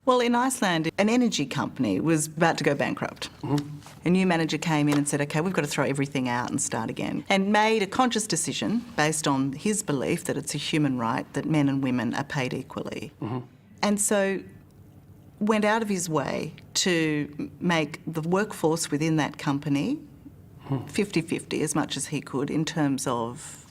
Well, in Iceland, an energy company was about to go bankrupt. A new manager came in and said, OK, we've got to throw everything out and start again, and made a conscious decision based on his belief that it's a human right that men and women are paid equally. And so went out of his way to make the workforce within that company 50-50 as much as he could in terms of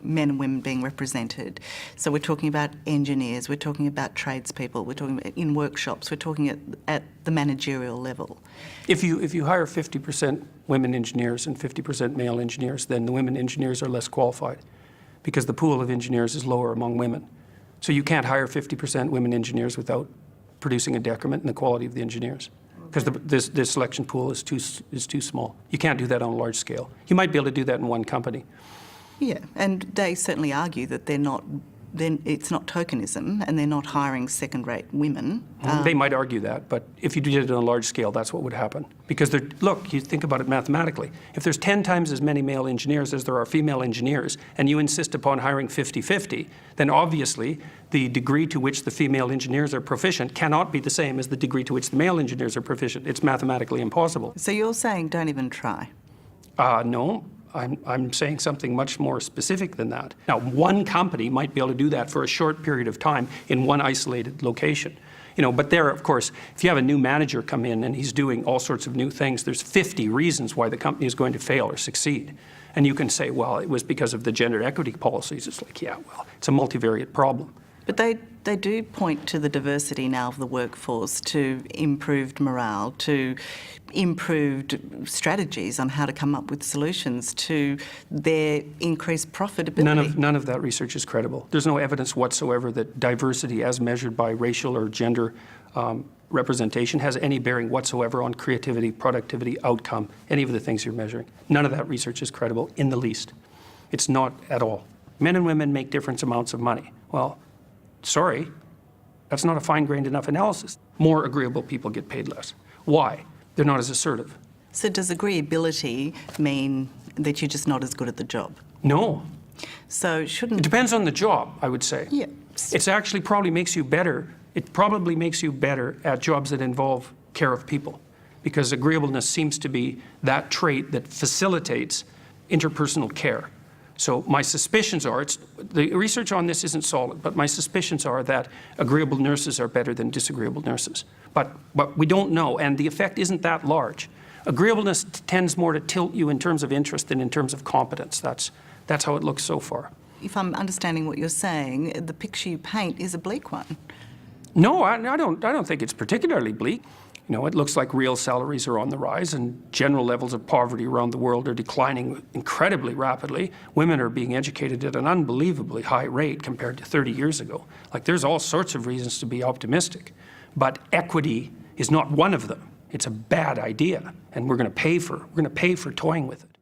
men and women being represented. So we're talking about engineers, we're talking about tradespeople, we're talking about in workshops, we're talking at the managerial level. If you hire 50% women engineers and 50% male engineers, then the women engineers are less qualified because the pool of engineers is lower among women. So you can't hire 50% women engineers without producing a decrement in the quality of the engineers because the selection pool is too small. You can't do that on a large scale. You might be able to do that in one company. Yeah, and they certainly argue that it's not tokenism and they're not hiring second-rate women. They might argue that, but if you did it on a large scale, that's what would happen. Because look, you think about it mathematically. If there's 10 times as many male engineers as there are female engineers, and you insist upon hiring 50-50, then obviously the degree to which the female engineers are proficient cannot be the same as the degree to which the male engineers are proficient. It's mathematically impossible. So you're saying don't even try? No. I'm saying something much more specific than that. Now, one company might be able to do that for a short period of time in one isolated location. But there, of course, if you have a new manager come in and he's doing all sorts of new things, there's 50 reasons why the company is going to fail or succeed. And you can say, well, it was because of the gender equity policies. It's like, yeah, well, it's a multivariate problem. But they do point to the diversity now of the workforce, to improved morale, to improved strategies on how to come up with solutions to their increased profitability. None of that research is credible. There's no evidence whatsoever that diversity as measured by racial or gender representation has any bearing whatsoever on creativity, productivity, outcome, any of the things you're measuring. None of that research is credible in the least. It's not at all. Men and women make different amounts of money. Well, sorry, that's not a fine-grained enough analysis. More agreeable people get paid less. Why? They're not as assertive. So does agreeability mean that you're just not as good at the job? No. So shouldn't... It depends on the job, I would say. Yeah. It actually probably makes you better. It probably makes you better at jobs that involve care of people, because agreeableness seems to be that trait that facilitates interpersonal care. So my suspicions are, the research on this isn't solid, but my suspicions are that agreeable nurses are better than disagreeable nurses. But we don't know, and the effect isn't that large. Agreeableness tends more to tilt you in terms of interest than in terms of competence. That's how it looks so far. If I'm understanding what you're saying, the picture you paint is a bleak one. No, I don't think it's particularly bleak. It looks like real salaries are on the rise and general levels of poverty around the world are declining incredibly rapidly. Women are being educated at an unbelievably high rate compared to 30 years ago. Like, there's all sorts of reasons to be optimistic, but equity is not one of them. It's a bad idea, and we're going to pay for toying with it.